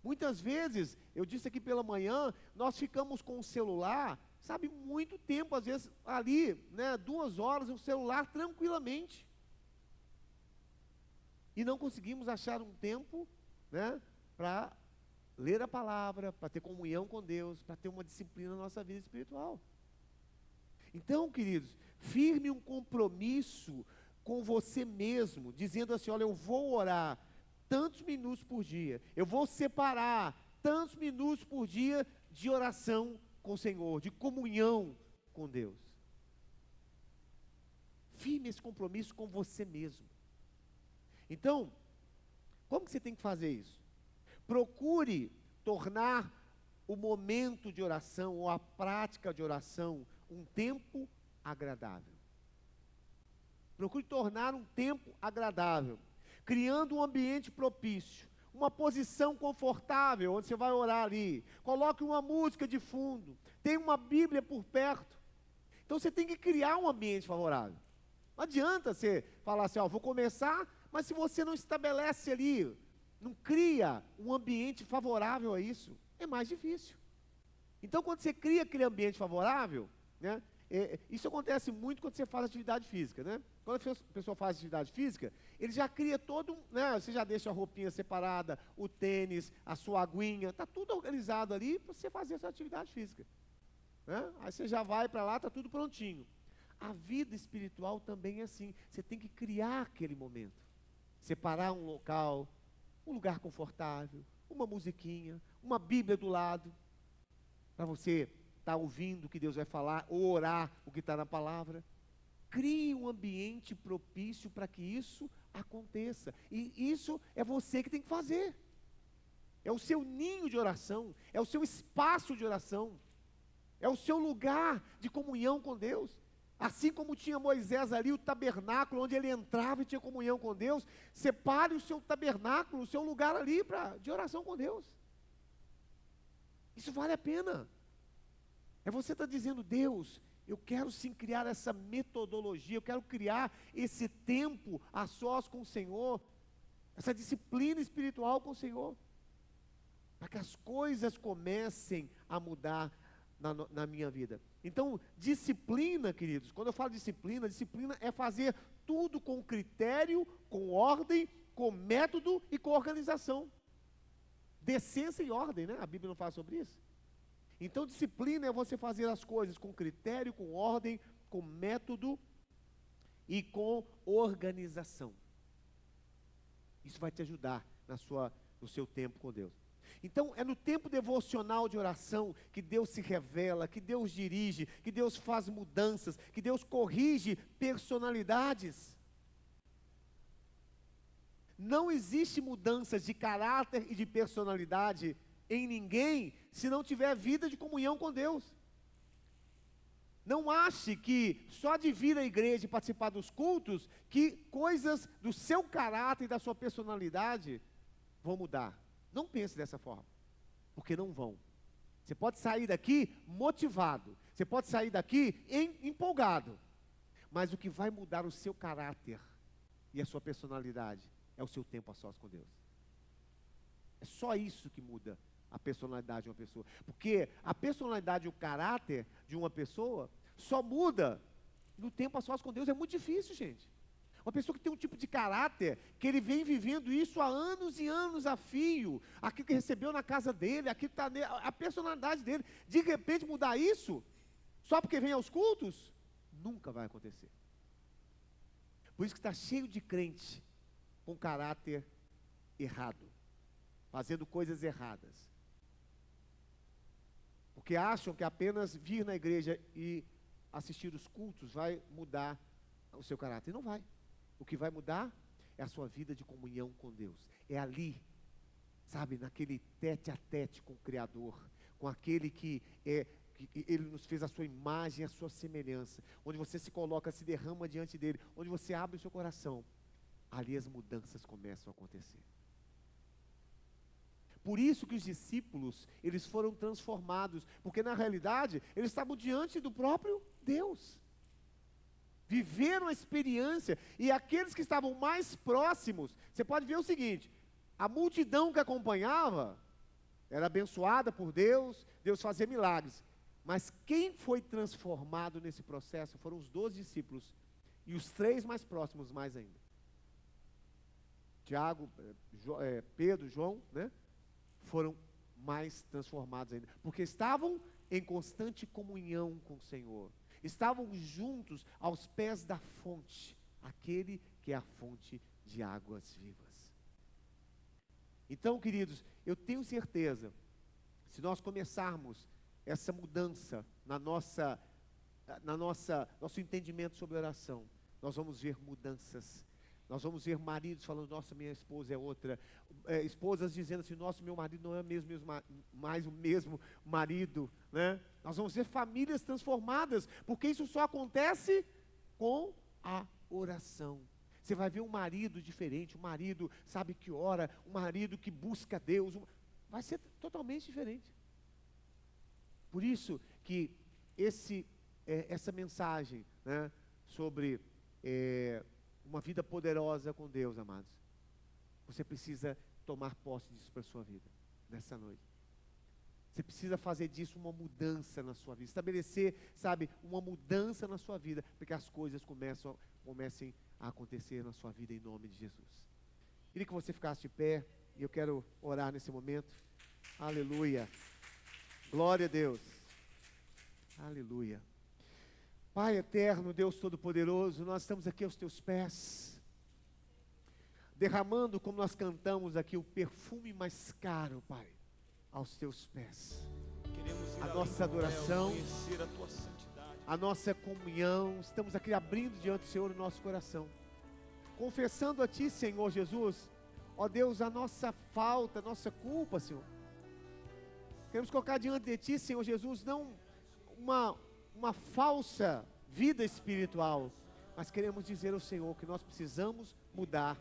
Muitas vezes, eu disse aqui pela manhã, nós ficamos com o celular, sabe, muito tempo, às vezes ali, né, 2 horas no celular tranquilamente. E não conseguimos achar um tempo, né, para ler a palavra, para ter comunhão com Deus, para ter uma disciplina na nossa vida espiritual. Então, queridos, firme um compromisso com você mesmo, dizendo assim, olha, eu vou orar tantos minutos por dia, eu vou separar tantos minutos por dia de oração com o Senhor, de comunhão com Deus. Firme esse compromisso com você mesmo. Então, como que você tem que fazer isso? Procure tornar o momento de oração ou a prática de oração um tempo agradável. Procure tornar um tempo agradável, criando um ambiente propício, uma posição confortável onde você vai orar ali. Coloque uma música de fundo, tenha uma Bíblia por perto. Então você tem que criar um ambiente favorável. Não adianta você falar assim, ó, vou começar, mas se você não estabelece ali, não cria um ambiente favorável a isso, é mais difícil. Então, quando você cria aquele ambiente favorável, né, isso acontece muito quando você faz atividade física, né? Quando a pessoa faz atividade física, ele já cria todo, né, você já deixa a roupinha separada, o tênis, a sua aguinha, está tudo organizado ali para você fazer a sua atividade física, né? Aí você já vai para lá, está tudo prontinho. A vida espiritual também é assim, você tem que criar aquele momento, separar um local, um lugar confortável, uma musiquinha, uma Bíblia do lado, para você estar ouvindo o que Deus vai falar, ou orar o que está na palavra. Crie um ambiente propício para que isso aconteça. E isso é você que tem que fazer. É o seu ninho de oração, é o seu espaço de oração, é o seu lugar de comunhão com Deus. Assim como tinha Moisés ali, o tabernáculo, onde ele entrava e tinha comunhão com Deus, separe o seu tabernáculo, o seu lugar ali de oração com Deus. Isso vale a pena. É você estar dizendo, Deus, eu quero sim criar essa metodologia, eu quero criar esse tempo a sós com o Senhor, essa disciplina espiritual com o Senhor, para que as coisas comecem a mudar na minha vida. Então, disciplina, queridos, quando eu falo disciplina é fazer tudo com critério, com ordem, com método e com organização. Decência e ordem, né? A Bíblia não fala sobre isso. Então, disciplina é você fazer as coisas com critério, com ordem, com método e com organização. Isso vai te ajudar no seu tempo com Deus. Então, é no tempo devocional de oração que Deus se revela, que Deus dirige, que Deus faz mudanças, que Deus corrige personalidades. Não existe mudanças de caráter e de personalidade em ninguém se não tiver vida de comunhão com Deus. Não ache que só de vir à igreja e participar dos cultos, que coisas do seu caráter e da sua personalidade vão mudar. Não pense dessa forma, porque não vão. Você pode sair daqui motivado, você pode sair daqui empolgado, mas o que vai mudar o seu caráter e a sua personalidade é o seu tempo a sós com Deus. É só isso que muda a personalidade de uma pessoa. Porque a personalidade e o caráter de uma pessoa só muda no tempo a sós com Deus. É muito difícil, gente. Uma pessoa que tem um tipo de caráter, que ele vem vivendo isso há anos e anos a fio, aquilo que recebeu na casa dele, aquilo que está a personalidade dele, de repente mudar isso, só porque vem aos cultos, nunca vai acontecer. Por isso que está cheio de crente com caráter errado, fazendo coisas erradas, porque acham que apenas vir na igreja e assistir os cultos vai mudar o seu caráter, e não vai. O que vai mudar é a sua vida de comunhão com Deus, é ali, sabe, naquele tete a tete com o Criador, com aquele que Ele nos fez a sua imagem, a sua semelhança, onde você se coloca, se derrama diante dele, onde você abre o seu coração. Ali as mudanças começam a acontecer. Por isso que os discípulos, eles foram transformados, porque na realidade, eles estavam diante do próprio Deus. Viveram a experiência, e aqueles que estavam mais próximos, você pode ver o seguinte, a multidão que acompanhava, era abençoada por Deus, Deus fazia milagres, mas quem foi transformado nesse processo foram os 12 discípulos, e os 3 mais próximos mais ainda. Tiago, Pedro, João, né, foram mais transformados ainda, porque estavam em constante comunhão com o Senhor, estavam juntos aos pés da fonte, aquele que é a fonte de águas vivas. Então, queridos, eu tenho certeza, se nós começarmos essa mudança nosso entendimento sobre oração, nós vamos ver mudanças. Nós vamos ver maridos falando, nossa, minha esposa é outra. Esposas dizendo assim, nossa, meu marido não é mais o mesmo marido, né? Nós vamos ver famílias transformadas, porque isso só acontece com a oração. Você vai ver um marido diferente, um marido, sabe, que ora, um marido que busca Deus, vai ser totalmente diferente. Por isso que essa mensagem, né, sobre uma vida poderosa com Deus, amados, você precisa tomar posse disso para a sua vida, nessa noite. Você precisa fazer disso uma mudança na sua vida, estabelecer, sabe, uma mudança na sua vida, para que as coisas comecem a acontecer na sua vida, em nome de Jesus. Queria que você ficasse de pé, e eu quero orar nesse momento. Aleluia. Glória a Deus. Aleluia. Pai eterno, Deus Todo-Poderoso, nós estamos aqui aos teus pés, derramando, como nós cantamos aqui, o perfume mais caro, Pai, aos teus pés. Queremos ir A além nossa do véu, adoração, conhecer a tua santidade. a nossa comunhão, estamos aqui abrindo diante do Senhor o nosso coração, confessando a Ti, Senhor Jesus, ó Deus, a nossa falta, a nossa culpa, Senhor. Queremos colocar diante de Ti, Senhor Jesus, não uma falsa vida espiritual, mas queremos dizer ao Senhor que nós precisamos mudar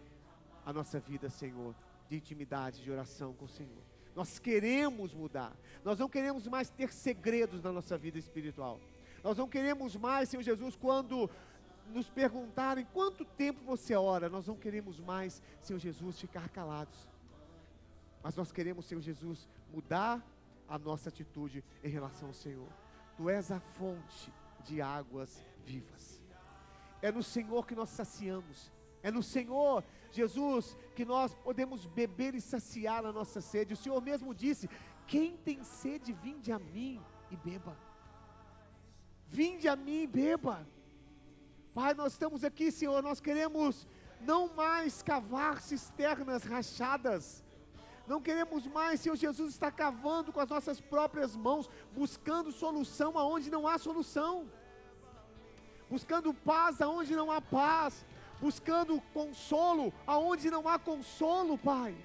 a nossa vida, Senhor, de intimidade, de oração com o Senhor. Nós queremos mudar, nós não queremos mais ter segredos na nossa vida espiritual, nós não queremos mais, Senhor Jesus, quando nos perguntarem quanto tempo você ora, nós não queremos mais, Senhor Jesus, ficar calados, mas nós queremos, Senhor Jesus, mudar a nossa atitude em relação ao Senhor. Tu és a fonte de águas vivas, é no Senhor que nós saciamos, é no Senhor, Jesus, que nós podemos beber e saciar a nossa sede. O Senhor mesmo disse: quem tem sede, vinde a mim e beba. Vinde a mim e beba. Pai, nós estamos aqui, Senhor, nós queremos não mais cavar cisternas rachadas, não queremos mais, Senhor Jesus, estar cavando com as nossas próprias mãos, buscando solução aonde não há solução, buscando paz aonde não há paz, buscando consolo aonde não há consolo, Pai.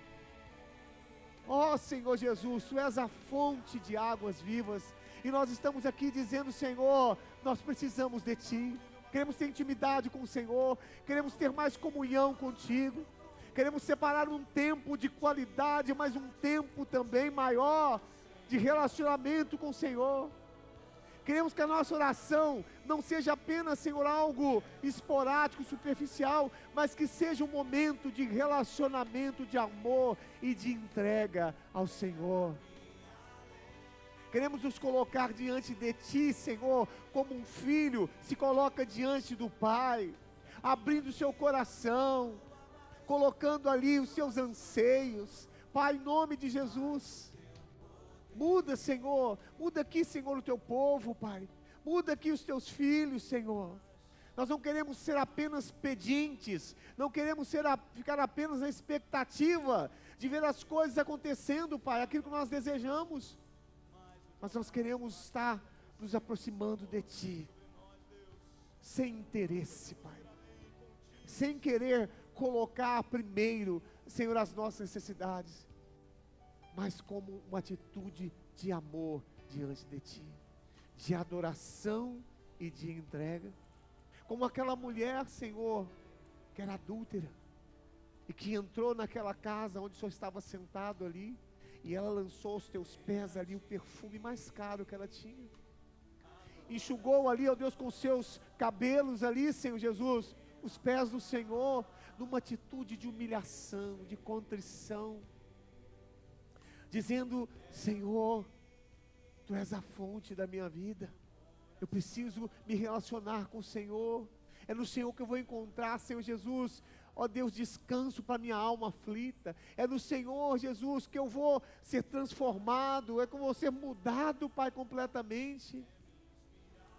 Ó Senhor Jesus, Tu és a fonte de águas vivas, e nós estamos aqui dizendo: Senhor, nós precisamos de Ti, queremos ter intimidade com o Senhor, queremos ter mais comunhão contigo, queremos separar um tempo de qualidade, mas um tempo também maior de relacionamento com o Senhor. Queremos que a nossa oração não seja apenas, Senhor, algo esporádico, superficial, mas que seja um momento de relacionamento, de amor e de entrega ao Senhor. Queremos nos colocar diante de Ti, Senhor, como um filho se coloca diante do Pai, abrindo o seu coração, colocando ali os seus anseios. Pai, em nome de Jesus, muda, Senhor, muda aqui, Senhor, o Teu povo, Pai, muda aqui os Teus filhos, Senhor. Nós não queremos ser apenas pedintes, não queremos ficar apenas na expectativa de ver as coisas acontecendo, Pai, aquilo que nós desejamos, mas nós queremos estar nos aproximando de Ti, sem interesse, Pai, sem querer colocar primeiro, Senhor, as nossas necessidades, mas como uma atitude de amor diante de Ti, de adoração e de entrega, como aquela mulher, Senhor, que era adúltera, e que entrou naquela casa onde o Senhor estava sentado ali, e ela lançou aos Teus pés ali o perfume mais caro que ela tinha, enxugou ali, ó Deus, com seus cabelos ali, Senhor Jesus, os pés do Senhor, numa atitude de humilhação, de contrição, dizendo: Senhor, Tu és a fonte da minha vida, eu preciso me relacionar com o Senhor, é no Senhor que eu vou encontrar, Senhor Jesus, ó Deus, descanso para minha alma aflita, é no Senhor, Jesus, que eu vou ser transformado, é que eu vou ser mudado, Pai, completamente.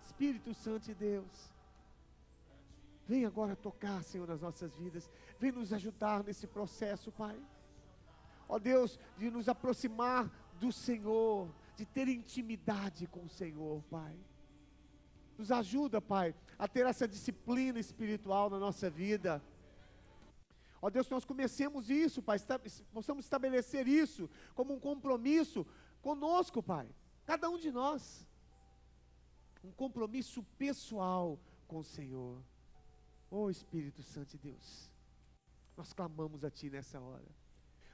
Espírito Santo de Deus, vem agora tocar, Senhor, nas nossas vidas, vem nos ajudar nesse processo, Pai, ó Deus, de nos aproximar do Senhor, de ter intimidade com o Senhor, Pai. Nos ajuda, Pai, a ter essa disciplina espiritual na nossa vida. Ó Deus, que nós comecemos isso, Pai, possamos estabelecer isso como um compromisso conosco, Pai, cada um de nós, um compromisso pessoal com o Senhor. Ó Espírito Santo de Deus, nós clamamos a Ti nessa hora,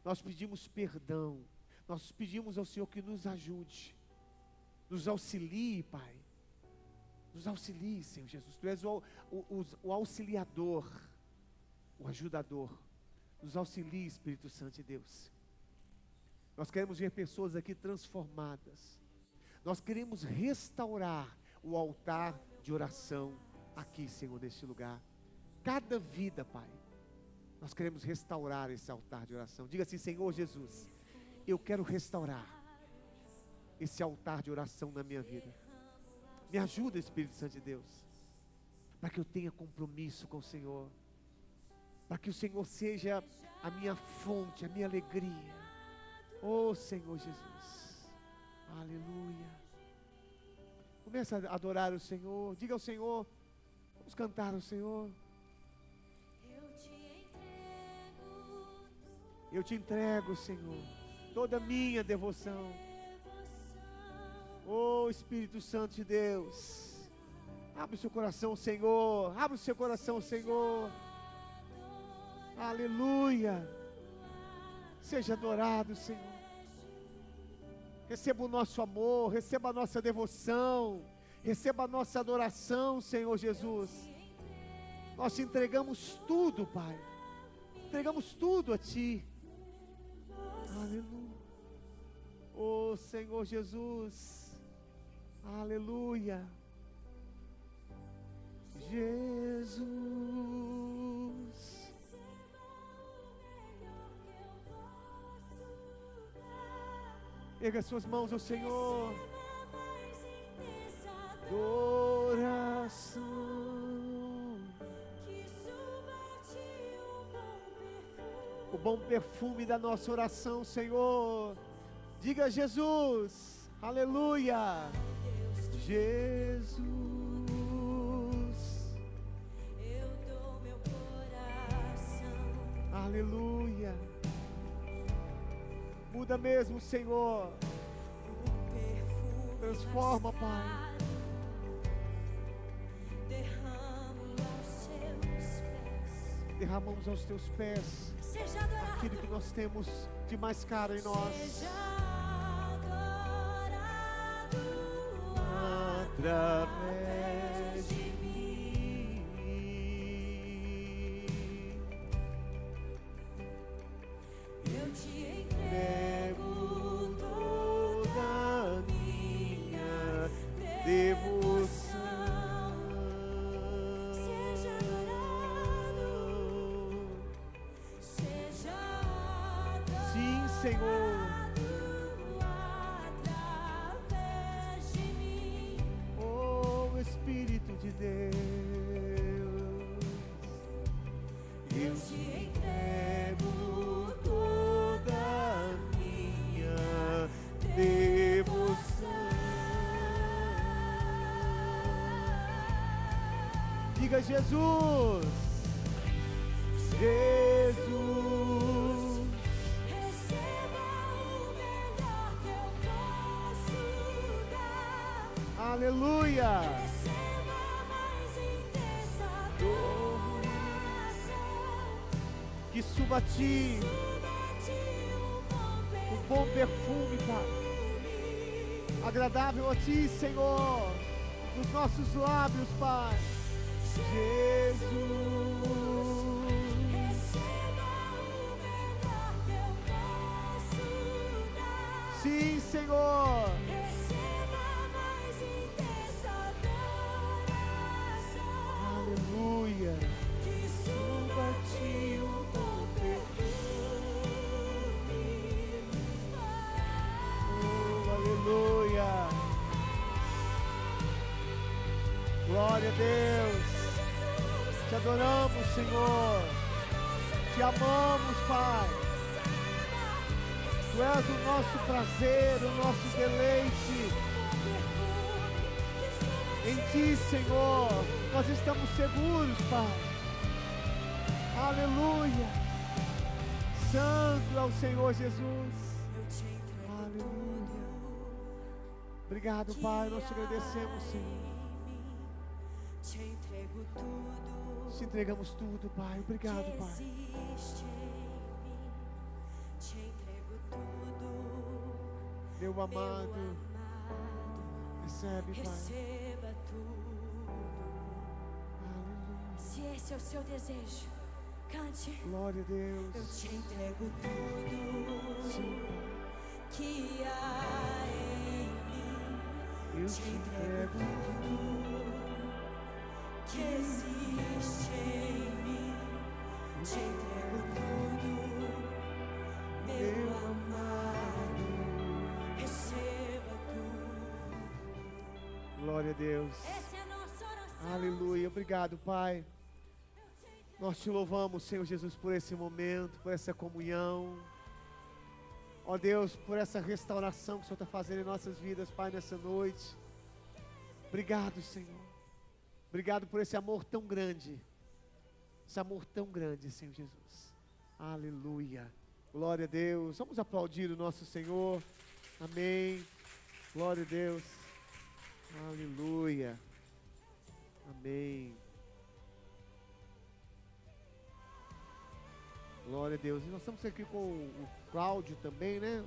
nós pedimos perdão, nós pedimos ao Senhor que nos ajude, nos auxilie, Pai, nos auxilie, Senhor Jesus, Tu és o auxiliador, o ajudador, nos auxilie, Espírito Santo de Deus, Nós queremos ver pessoas aqui transformadas. Nós queremos restaurar o altar de oração aqui, Senhor, neste lugar. Cada vida, Pai, nós queremos restaurar esse altar de oração. Diga assim: Senhor Jesus, eu quero restaurar esse altar de oração na minha vida. Me ajuda, Espírito Santo de Deus, para que eu tenha compromisso com o Senhor, para que o Senhor seja a minha fonte, a minha alegria. Oh Senhor Jesus, aleluia. Começa a adorar o Senhor. Diga ao Senhor, vamos cantar ao Senhor. Eu te entrego, Senhor, toda a minha devoção. Oh Espírito Santo de Deus, abre o seu coração, Senhor. Abre o seu coração, Senhor. Aleluia. Seja adorado, Senhor. Receba o nosso amor, receba a nossa devoção, receba a nossa adoração, Senhor Jesus. Nós te entregamos tudo, Pai. Entregamos tudo a Ti. Aleluia. Oh Senhor Jesus. Aleluia. Jesus. Erga suas mãos ao Senhor. Adoração. O bom perfume da nossa oração, Senhor. Diga Jesus. Aleluia. Jesus. Eu dou meu coração. Aleluia. Muda mesmo, Senhor. Transforma, Pai. Derramamos aos teus pés aquilo que nós temos de mais caro em nós. Seja adorado através de mim. Eu te entrego toda a minha devoção. Senhor, através de mim, oh Espírito de Deus, eu te entrego toda a minha devoção. Diga Jesus, Jesus. Aleluia. Receba mais intensa adoração. Que suba a ti um bom perfume, Pai, agradável a ti, Senhor, nos nossos lábios, Pai. Jesus. Receba o melhor que eu posso dar. Sim, Senhor. Aleluia. Que suba a ti um bom perfume. Oh, aleluia. Glória a Deus. Te adoramos, Senhor. Te amamos, Pai. Tu és o nosso prazer, o nosso deleite. Em ti, Senhor, nós estamos seguros, Pai. Aleluia. Santo é o Senhor Jesus. Aleluia. Obrigado, Pai, nós te agradecemos, Senhor. Te entregamos tudo, Pai. Obrigado, Pai. Meu amado, recebe, Pai. Receba tudo. Aleluia. Se esse é o seu desejo, cante. Glória a Deus. Eu te entrego tudo. Sim, Pai. que há em mim. Eu Te entrego tudo que existe em mim. Te entrego tudo, meu amado. Receba tudo. Glória a Deus. Essa é a nossa oração. Aleluia. Obrigado, Pai. Nós te louvamos, Senhor Jesus, por esse momento, por essa comunhão. Ó Deus, por essa restauração que o Senhor está fazendo em nossas vidas, Pai, nessa noite. Obrigado, Senhor. Obrigado por esse amor tão grande. Esse amor tão grande, Senhor Jesus. Aleluia. Glória a Deus. Vamos aplaudir o nosso Senhor. Amém. Glória a Deus. Aleluia. Amém. Glória a Deus. E nós estamos aqui com o Cláudio também, né?